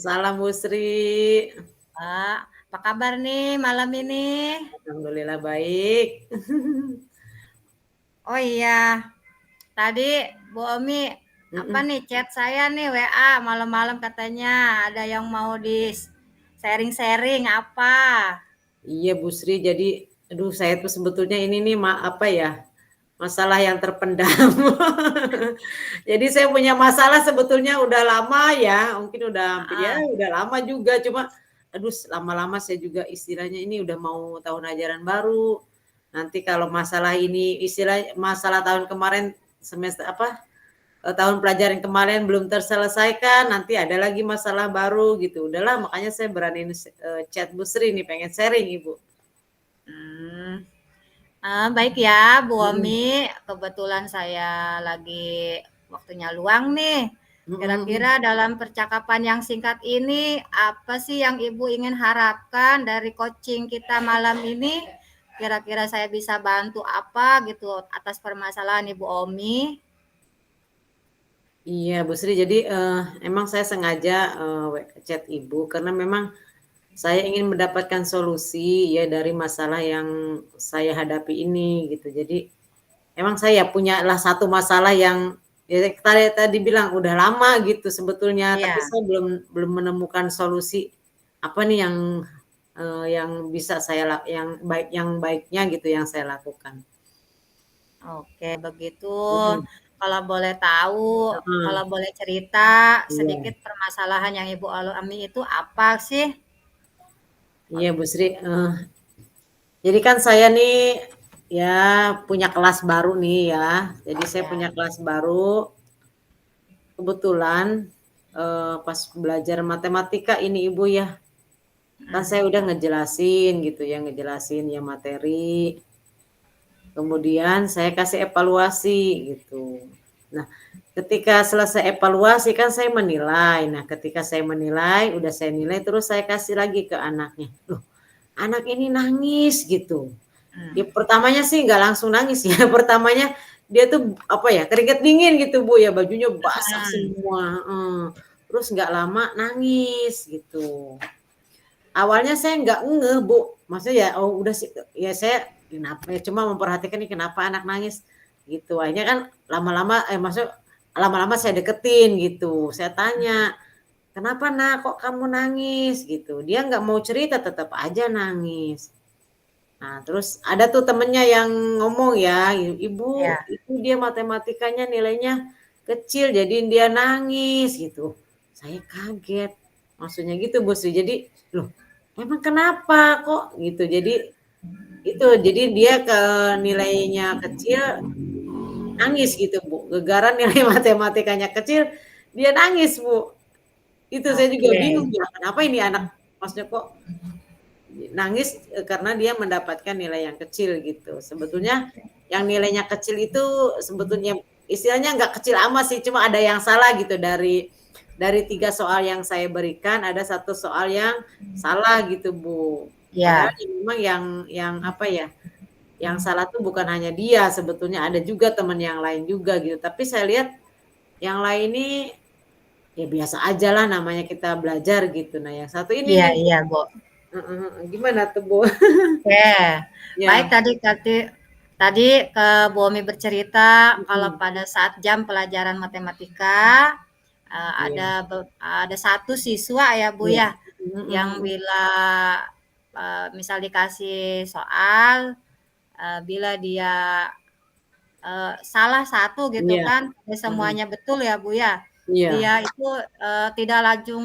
Salam Bu Sri. Mbak, apa kabar nih malam ini? Alhamdulillah baik. Oh iya, tadi Bu Omi apa Mhm. nih chat saya nih WA malam-malam katanya ada yang mau di sharing-sharing apa? Iya Bu Sri, jadi aduh saya tuh sebetulnya ini nih apa ya, masalah yang terpendam. Jadi saya punya masalah sebetulnya udah lama ya, mungkin udah hampir ya Heeh. udah lama juga, cuma aduh lama-lama saya juga istilahnya ini udah mau tahun ajaran baru. Nanti kalau masalah ini istilah masalah tahun kemarin semester apa, tahun pelajaran kemarin belum terselesaikan, nanti ada lagi masalah baru gitu. Udahlah makanya saya beraniin chat Bu Sri nih, pengen sharing Ibu. Hmm. Baik ya Bu Mhm, Omi, kebetulan saya lagi waktunya luang nih. mhm Kira-kira mhm. dalam percakapan yang singkat ini, apa sih yang Ibu ingin harapkan dari coaching kita malam ini? Kira-kira saya bisa bantu apa gitu atas permasalahan Ibu Omi? Iya Bu Sri, jadi, emang saya sengaja, chat Ibu karena memang saya ingin mendapatkan solusi ya dari masalah yang saya hadapi ini gitu. Jadi emang saya punyalah satu masalah yang ya tadi tadi bilang udah lama gitu sebetulnya, tapi Iya, saya belum belum menemukan solusi apa nih yang bisa saya yang baiknya gitu yang saya lakukan. oke begitu. Mhm, Kalau boleh tahu, heeh, kalau boleh cerita iya sedikit permasalahan yang Ibu alami itu apa sih? iya Bu Sri, jadi kan saya nih ya punya kelas baru nih ya, jadi saya Ya. punya kelas baru, kebetulan, pas belajar matematika ini Ibu ya, kan Hmm. saya udah ngejelasin gitu ya, ngejelasin ya materi, kemudian saya kasih evaluasi gitu. Nah, ketika selesai evaluasi kan saya menilai. Nah, ketika saya menilai, udah saya nilai terus saya kasih lagi ke anaknya. Loh, anak ini nangis gitu. Ya Hmm. pertamanya sih nggak langsung nangis ya, pertamanya dia tuh apa ya, keringet dingin gitu Bu ya, bajunya basah Hmm. semua, heeh. Terus nggak lama nangis gitu. Awalnya saya nggak ngeh, Bu, maksudnya ya, oh udah sih ya saya kenapa ya cuma memperhatikan nih kenapa anak nangis, gitu. Akhirnya kan maksudnya lama-lama saya deketin gitu, saya tanya, "Kenapa Nak, kok kamu nangis?" Gitu. Dia nggak mau cerita, tetap aja nangis. Nah, terus ada tuh temennya yang ngomong ya, "Ibu, Ya. itu dia matematikanya nilainya kecil jadiin dia nangis," gitu. Saya kaget, maksudnya gitu, Bos. Jadi, "Loh, emang kenapa kok?" Gitu. Jadi dia nilainya kecil, nangis gitu, Bu. Gara-gara nilai matematikanya kecil, dia nangis, Bu. Itu saya juga Oke. bingung ya, kenapa ini anak maksudnya kok nangis, karena dia mendapatkan nilai yang kecil gitu. Sebetulnya yang nilainya kecil itu sebetulnya istilahnya nggak kecil amat sih, cuma ada yang salah gitu dari 3 soal yang saya berikan, ada satu soal yang salah gitu, Bu. Padahal Ya. ya memang yang apa ya, yang salah tuh bukan hanya dia, sebetulnya ada juga teman yang lain juga gitu. Tapi saya lihat yang lain ini ya biasa ajalah namanya kita belajar gitu. Nah yang satu ini Iya nih, Bu, iya, Bu. heeh heeh, gimana tuh, Bu? Oke. Baik Ya, tadi tadi tadi, Bu Omi bercerita kalau mhm, pada saat jam pelajaran matematika, iya ada satu siswa ya, Bu, iya, ya, mhm yang mhm, bila, misal dikasih soal, bila dia, salah satu gitu iya, kan, mhm, semuanya betul ya, Bu, ya. iya, Dia itu, tidak langsung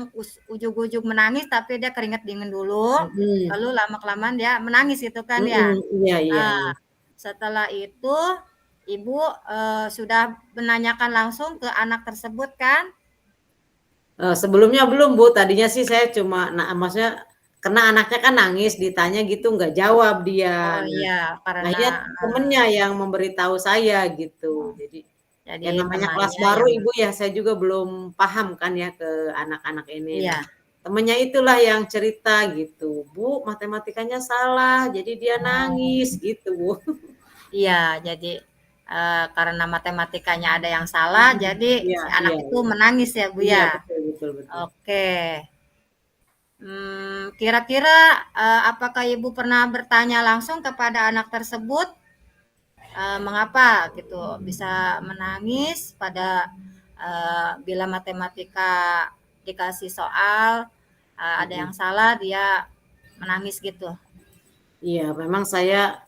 ujug-ujug menangis, tapi dia keringat dingin dulu, mhm, lalu lama-kelamaan dia menangis gitu kan ya. mhm, iya iya Nah, iya. setelah itu Ibu, sudah menanyakan langsung ke anak tersebut kan? Sebelumnya belum, Bu, tadinya sih saya cuma maksudnya karena anaknya kan nangis, ditanya gitu nggak jawab dia. Oh Nah, iya, karena akhirnya temennya yang memberitahu saya gitu. Jadi, jadi ya namanya kelas temannya baru yang Ibu ya, saya juga belum paham kan ya ke anak-anak ini. Nah, iya temennya itulah yang cerita gitu, "Bu, matematikanya salah, jadi dia nangis," gitu, Bu. iya, jadi, karena matematikanya ada yang salah, Mhm, jadi iya si anak iya itu iya. menangis ya, Bu, Iya, ya? betul betul betul. Oke. Kira-kira apakah Ibu pernah bertanya langsung kepada anak tersebut mengapa gitu bisa menangis pada bila matematika dikasih soal ada yang salah dia menangis gitu? Iya, memang saya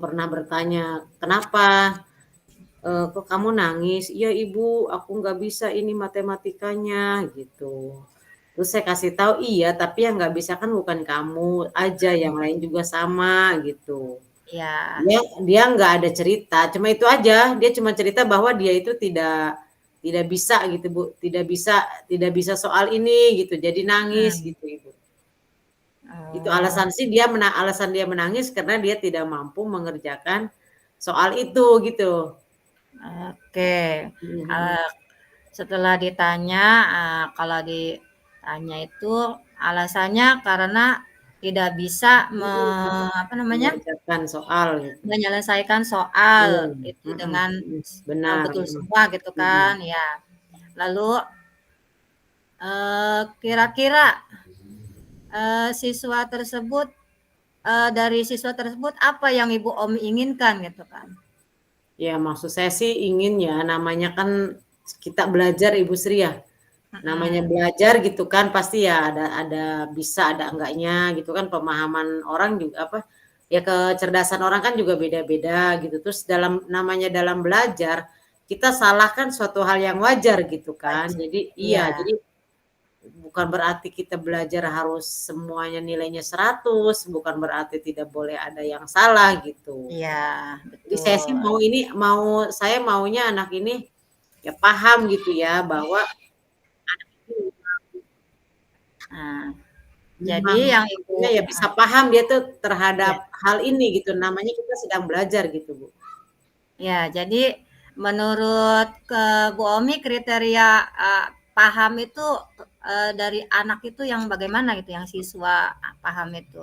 pernah bertanya, kenapa kok kamu nangis? Iya ibu, aku nggak bisa ini matematikanya gitu. Terus saya kasih tahu, iya tapi yang nggak bisa kan bukan kamu aja, yang lain juga sama gitu. Ya, Dia nggak ada cerita, cuma itu aja. Dia cuma cerita bahwa dia itu tidak bisa gitu Bu, tidak bisa soal ini gitu. Jadi nangis hmm. gitu Ibu. Itu Oh, alasan dia menangis karena dia tidak mampu mengerjakan soal itu gitu. oke. Mhm. Eh, Setelah ditanya, kalau ditanya itu alasannya karena tidak bisa apa namanya, Mengerjakan soal gitu. menyelesaikan soal Iya, itu mhm dengan mhm, benar, betul mhm semua gitu mhm. kan, ya. Lalu, kira-kira, siswa tersebut dari siswa tersebut apa yang Ibu Om inginkan gitu kan? Ya maksud saya sih ingin ya namanya kan kita belajar Ibu Sri ya, namanya Mhm, belajar gitu kan pasti ya ada bisa ada enggaknya gitu kan pemahaman orang juga apa, ya kecerdasan orang kan juga beda-beda gitu terus dalam belajar, kita salah kan suatu hal yang wajar gitu kan wajar. jadi iya Iya, jadi, bukan berarti kita belajar harus semuanya nilainya 100 bukan berarti tidak boleh ada yang salah gitu. iya, Jadi saya sih betul. saya maunya anak ini, ya paham gitu ya bahwa Nah, jadi memang yang Ibu maksudnya ya bisa paham dia tuh terhadap iya. hal ini gitu, namanya kita sedang belajar gitu, Bu. Ya, jadi menurut Bu Omi kriteria paham itu dari anak itu yang bagaimana gitu, yang siswa paham itu?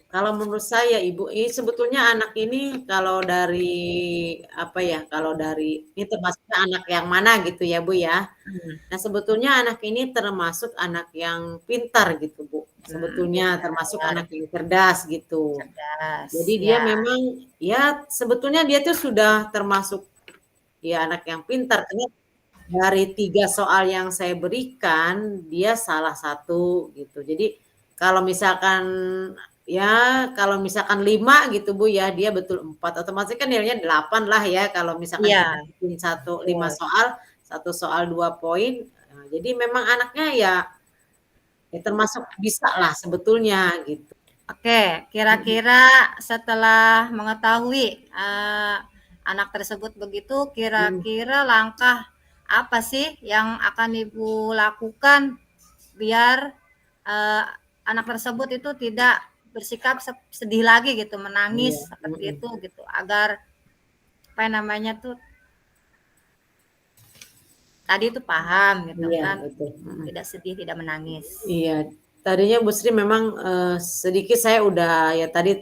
Kalau menurut saya Ibu, ini sebetulnya anak ini kalau dari apa ya, kalau dari ini termasuknya anak yang mana gitu ya, Bu, ya. Hmm, Nah, sebetulnya anak ini termasuk anak yang pintar gitu, Bu. Sebetulnya termasuk pintar, anak yang cerdas gitu. Jadi cerdas, dia ya, memang ya sebetulnya dia tuh sudah termasuk ya anak yang pintar karena dari 3 soal yang saya berikan, dia salah satu gitu. Jadi kalau misalkan kalau misalkan 5 gitu Bu ya, dia betul 4, otomatis kan nilainya 8 lah ya kalau misalkan iya, kita bikin 5 betul. soal, 1 soal 2 poin. Jadi memang anaknya ya termasuk bisa lah sebetulnya gitu. Oke, Mhm kira-kira setelah mengetahui anak tersebut begitu, mhm. kira-kira langkah apa sih yang akan Ibu lakukan biar eh, anak tersebut itu tidak bersikap sedih lagi gitu, Iya, menangis seperti mhm. itu gitu, agar apa namanya tuh tadi itu paham gitu Iya kan, betul, mhm. tidak sedih, tidak menangis. Iya, tadinya Bu Sri memang, sedikit saya udah ya tadi,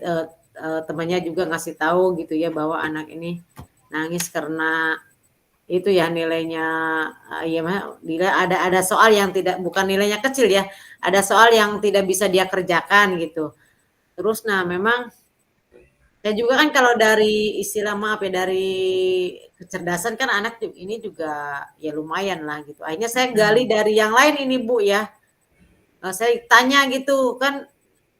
temannya juga ngasih tahu gitu ya bahwa anak ini nangis karena itu ya nilainya, ya nilai ada soal yang tidak bukan nilainya kecil ya, ada soal yang tidak bisa dia kerjakan gitu. Terus nah memang saya juga kan kalau dari istilah maaf ya, dari kecerdasan kan anak ini juga ya lumayan lah gitu. Akhirnya saya gali Hmm, dari yang lain ini Bu ya, saya tanya gitu kan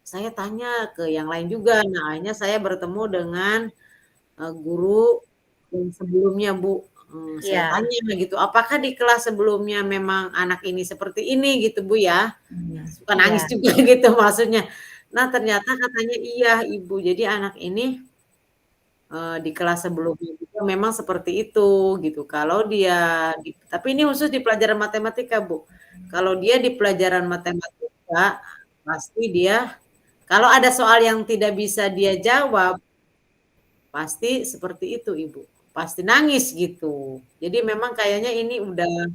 saya tanya ke yang lain juga. Nah, akhirnya saya bertemu dengan, guru yang sebelumnya, Bu. Saya iya, tanya gitu, "Apakah di kelas sebelumnya memang anak ini seperti ini?" Gitu, Bu, ya. Suka iya, nangis juga gitu maksudnya. Nah, ternyata katanya, "Iya, Ibu. Jadi anak ini, di kelas sebelumnya juga memang seperti itu," gitu. Kalau dia tapi ini khusus di pelajaran matematika, Bu. Kalau dia di pelajaran matematika, pasti dia kalau ada soal yang tidak bisa dia jawab, pasti seperti itu, Ibu. Pasti nangis gitu. Jadi memang kayaknya ini udah,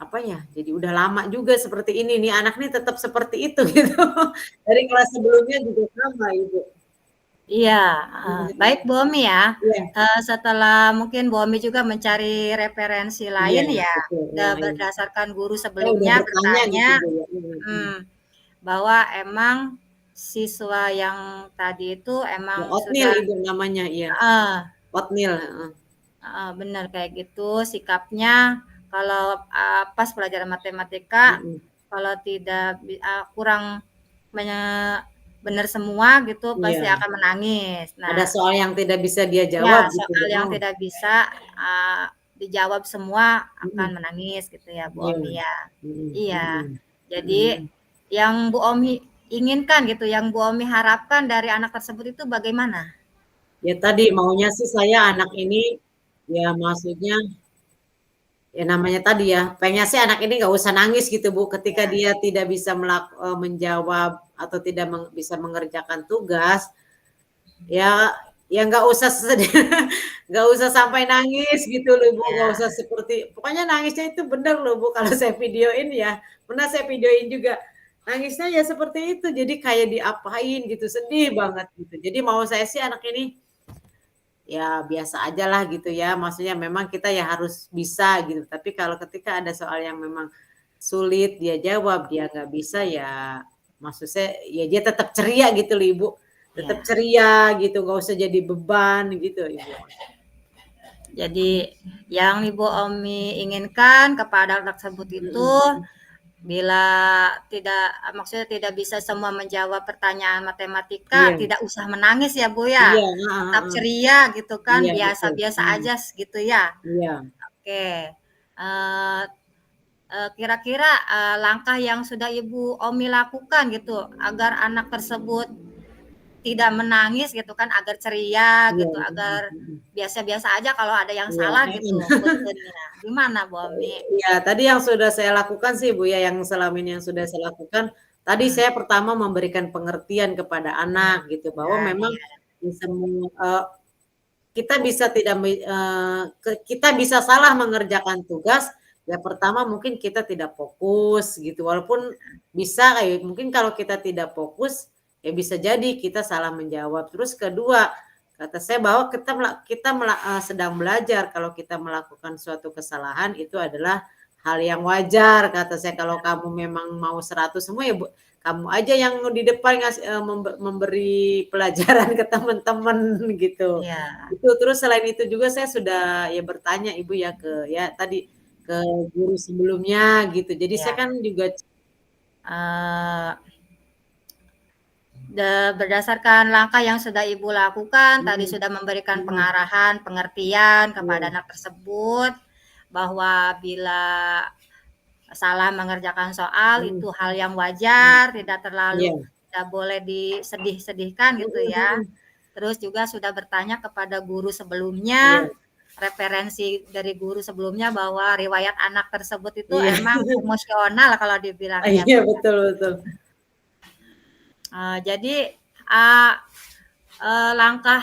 apa ya, jadi udah lama juga seperti ini nih, anak nih tetap seperti itu gitu. Dari kelas sebelumnya juga sama, Ibu. iya, baik Bu Omi ya. Iya Setelah mungkin Bu Omi juga mencari referensi iya, lain ya, betul, iya iya. berdasarkan guru Saya udah sebelumnya bertanya bertanya, gitu, Bu, ya. mhm, bahwa emang siswa yang tadi itu Ya, emang oatmeal sudah Ibu namanya, iya. heeh, Oatmeal, heeh. bener kayak gitu sikapnya kalau, pas pelajaran matematika Mhm. kalau tidak kurang bener semua gitu pasti Iya. akan menangis. Ada Nah, soal yang tidak bisa dia ya jawab gitu, soal Bu. yang Oh. tidak bisa, dijawab semua akan Mhm. menangis gitu ya, Bu Iya. Omi ya. Mhm, Iya, mhm. jadi Mhm. yang Bu Omi inginkan gitu, yang Bu Omi harapkan dari anak tersebut itu bagaimana? Ya tadi maunya sih saya anak ini, ya maksudnya, ya namanya tadi ya, pengennya sih anak ini nggak usah nangis gitu Bu, ketika Ya, dia tidak bisa menjawab atau tidak bisa mengerjakan tugas, ya ya nggak usah sedih, nggak usah sampai nangis gitu loh Bu, nggak ya, usah seperti pokoknya nangisnya itu bener loh Bu, kalau saya videoin ya, pernah saya videoin juga, nangisnya ya seperti itu, jadi kayak diapain gitu, sedih banget gitu. Jadi mau saya sih anak ini ya biasa aja lah gitu ya, maksudnya memang kita ya harus bisa gitu, tapi kalau ketika ada soal yang memang sulit dia jawab, dia nggak bisa ya maksud saya ya dia tetap ceria gitu loh Ibu, tetap ya. ceria gitu, nggak usah jadi beban gitu Ibu. Jadi yang Ibu Omi inginkan kepada anak tersebut itu Mhm, mhm. bila tidak maksudnya tidak bisa semua menjawab pertanyaan matematika, Iya, tidak usah menangis ya, Bu, ya. iya, heeh, Tetap heeh. ceria gitu kan, Iya betul, biasa-biasa mhm, aja gitu ya. iya. Oke, eee kira-kira, langkah yang sudah Ibu Omi lakukan gitu, agar anak tersebut tidak menangis gitu kan, agar ceria Iya, gitu, mhm, agar mhm. biasa-biasa aja kalau ada yang Iya, salah mhm. gitu puntennya. Gimana Bu Omi? Iya, tadi yang sudah saya lakukan sih, Bu, ya, yang selama ini yang sudah saya lakukan, tadi Mhm, saya pertama memberikan pengertian kepada anak gitu, bahwa nah memang iya, di semua kita bisa tidak kita bisa salah mengerjakan tugas, ya pertama mungkin kita tidak fokus gitu, walaupun bisa mungkin kalau kita tidak fokus, ya bisa jadi kita salah menjawab. Terus kedua, kata saya bahwa kita sedang belajar, kalau kita melakukan suatu kesalahan itu adalah hal yang wajar, kata saya. Kalau kamu memang mau 100 semua ya kamu aja yang di depan memberi pelajaran ke teman-teman gitu. iya, Itu, terus selain itu juga saya sudah ya bertanya Ibu ya ke ya tadi, ke guru sebelumnya gitu. Jadi saya iya, kan juga eee, berdasarkan langkah yang sudah Ibu lakukan, tadi mhm, sudah memberikan mhm, pengarahan, pengertian kepada iya, anak tersebut, bahwa bila salah mengerjakan soal mhm, itu hal yang mhm, wajar, tidak terlalu iya, tidak boleh disedih-sedihkan gitu mhm, ya. mhm, Terus juga sudah bertanya kepada guru iya, sebelumnya, referensi dari guru sebelumnya bahwa riwayat anak tersebut itu iya, emang emosional kalau dibilang ya, iya Bu, ya. betul betul. Jadi, eee langkah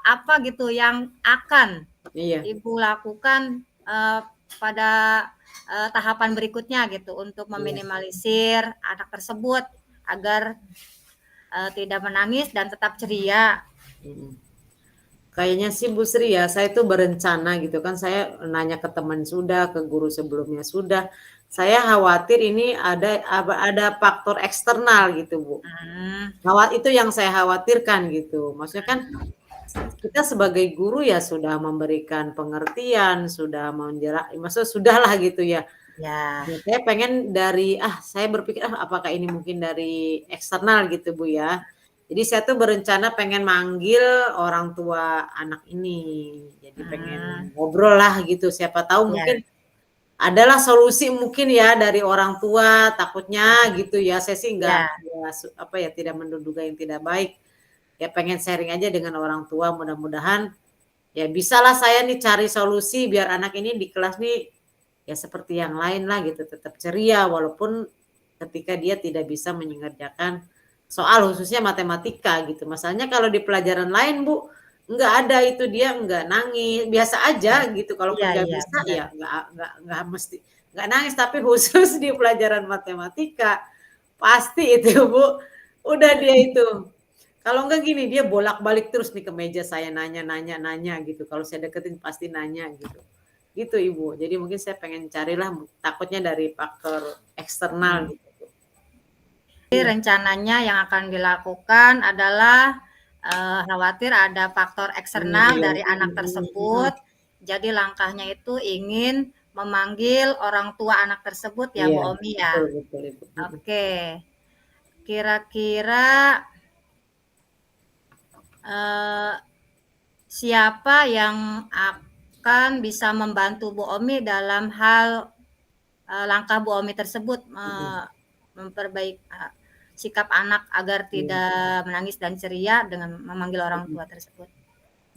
apa gitu yang akan Iya, Ibu lakukan, pada, tahapan berikutnya gitu untuk iya, meminimalisir anak tersebut agar, tidak menangis dan tetap ceria? mhm. Kayaknya sih Bu Sri ya, saya tuh berencana gitu kan, saya nanya ke teman sudah, ke guru sebelumnya sudah. Saya khawatir ini ada faktor eksternal gitu Bu. Mmm, Itu yang saya khawatirkan gitu. Maksudnya kan kita sebagai guru ya sudah memberikan pengertian, sudah maksudnya sudahlah gitu ya. ya, Ya saya pengen saya berpikir, apakah ini mungkin dari eksternal gitu Bu ya. Jadi saya tuh berencana pengen manggil orang tua anak ini. Jadi mmm, pengen ngobrol lah gitu, siapa tahu iya, mungkin adalah solusi mungkin ya dari orang tua, takutnya gitu ya. Saya sih nggak iya, ya apa ya, tidak menduga yang tidak baik. Ya pengen sharing aja dengan orang tua, mudah-mudahan ya bisalah saya nih cari solusi biar anak ini di kelas nih ya seperti yang lain lah gitu, tetap ceria walaupun ketika dia tidak bisa mengerjakan soal khususnya matematika gitu. Masalahnya kalau di pelajaran lain Bu, nggak ada itu, dia nggak nangis, biasa aja gitu, kalaupun iya nggak iya, bisa bener, ya nggak mesti nggak nangis, tapi khusus di pelajaran matematika pasti itu Bu, udah dia itu. Kalau enggak gini, dia bolak-balik terus nih ke meja saya nanya nanya nanya gitu, kalau saya deketin pasti nanya gitu. Gitu Ibu, jadi mungkin saya pengen carilah takutnya dari faktor eksternal mhm. gitu. Iya. rencananya yang akan dilakukan adalah khawatir ada faktor eksternal dari anak tersebut. Jadi langkahnya itu ingin memanggil orang tua anak tersebut ya Iya, Bu Omi ya. betul betul Ibu. Oke. Kira-kira siapa yang akan bisa membantu Bu Omi dalam hal langkah Bu Omi tersebut memperbaiki sikap anak agar Iya. tidak menangis dan ceria dengan memanggil orang tua tersebut?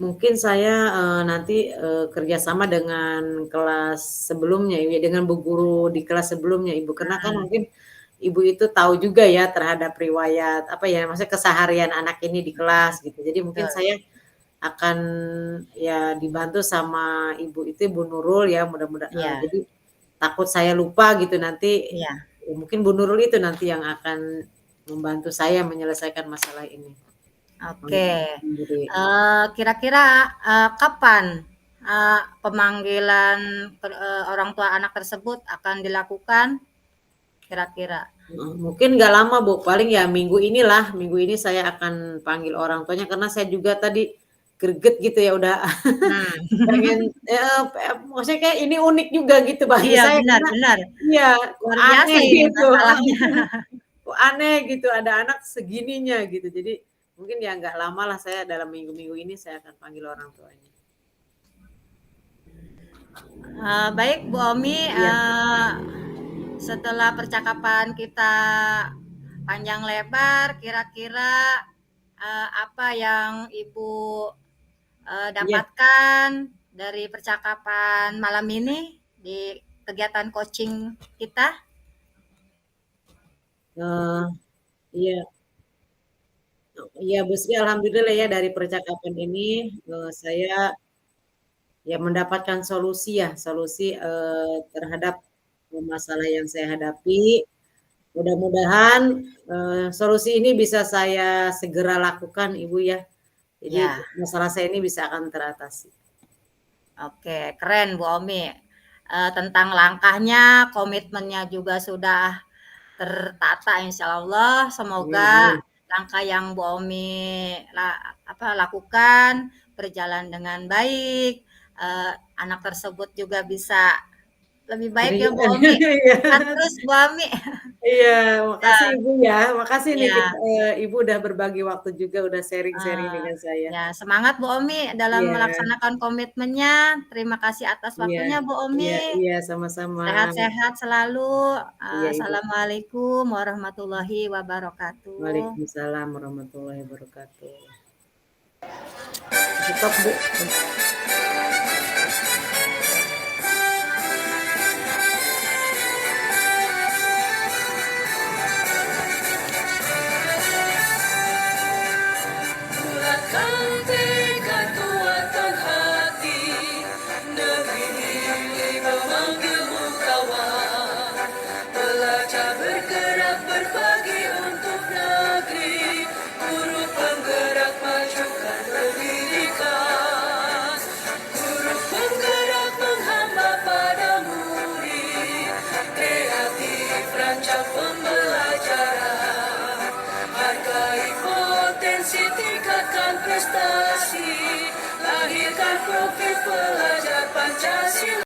Mungkin saya, nanti, kerjasama dengan kelas sebelumnya ya, dengan bu guru di kelas sebelumnya Ibu, karena kan mungkin Ibu itu tahu juga ya terhadap riwayat, apa ya, maksudnya keseharian anak ini di kelas gitu. Jadi mungkin Betul. saya akan ya dibantu sama Ibu itu, Ibu Nurul ya, Iya. jadi takut saya lupa gitu nanti, Iya. ya mungkin Bu Nurul itu nanti yang akan membantu saya menyelesaikan masalah ini. Oke. Jadi Kira-kira kapan pemanggilan orang tua anak tersebut akan dilakukan? Kira-kira? Mungkin nggak lama Bu, paling ya minggu ini saya akan panggil orang tuanya karena saya juga tadi greget gitu ya udah pengen maksudnya kayak ini unik juga gitu bagi Iya, saya benar karena benar. iya, kok Luar biasa aneh ini gitu, masalahnya. kok aneh gitu ada anak segininya gitu. Jadi mungkin ya nggak lama lah saya dalam minggu-minggu ini saya akan panggil orang tuanya. Baik Bu Omi, Iya setelah percakapan kita panjang lebar, kira-kira apa yang Ibu iya, dapatkan dari percakapan malam ini di kegiatan coaching kita? eee, iya. Iya Bu Sri, alhamdulillah ya dari percakapan ini, saya ya mendapatkan solusi ya, solusi, terhadap masalah yang saya hadapi. Mudah-mudahan, solusi ini bisa saya segera lakukan Ibu ya. Jadi Ya, masalah saya ini bisa akan teratasi. oke, keren Bu Omi. Tentang langkahnya, komitmennya juga sudah tertata insya Allah. Amin Semoga amin. langkah yang Bu Omi lakukan berjalan dengan baik. Anak tersebut juga bisa lebih baik ya Bu Ceria Omi. iya. Sehat terus Bu Omi. Iya, Ya, makasih Ibu ya. Makasih nih ya. Ibu udah berbagi waktu juga, udah sharing-sharing Eh, dengan saya. ya, semangat Bu Omi dalam Iya melaksanakan komitmennya. Terima kasih atas iya waktunya Bu iya Omi. iya, sama-sama. Sehat-sehat selalu. Iya Ibu. Assalamualaikum warahmatullahi wabarakatuh. Waalaikumsalam warahmatullahi wabarakatuh. Stop, Bu. Bulatkan tekad kuatkan hati, negeri ini memanggilmu kawan. Belajar bergerak berbagi untuk negeri, guru penggerak majukan pendidikan. Guru penggerak menghamba pada murid, kreatif rancang pembelajaran. Hargai potensi, tingkatkan prestasi, lahirkan profil pelajar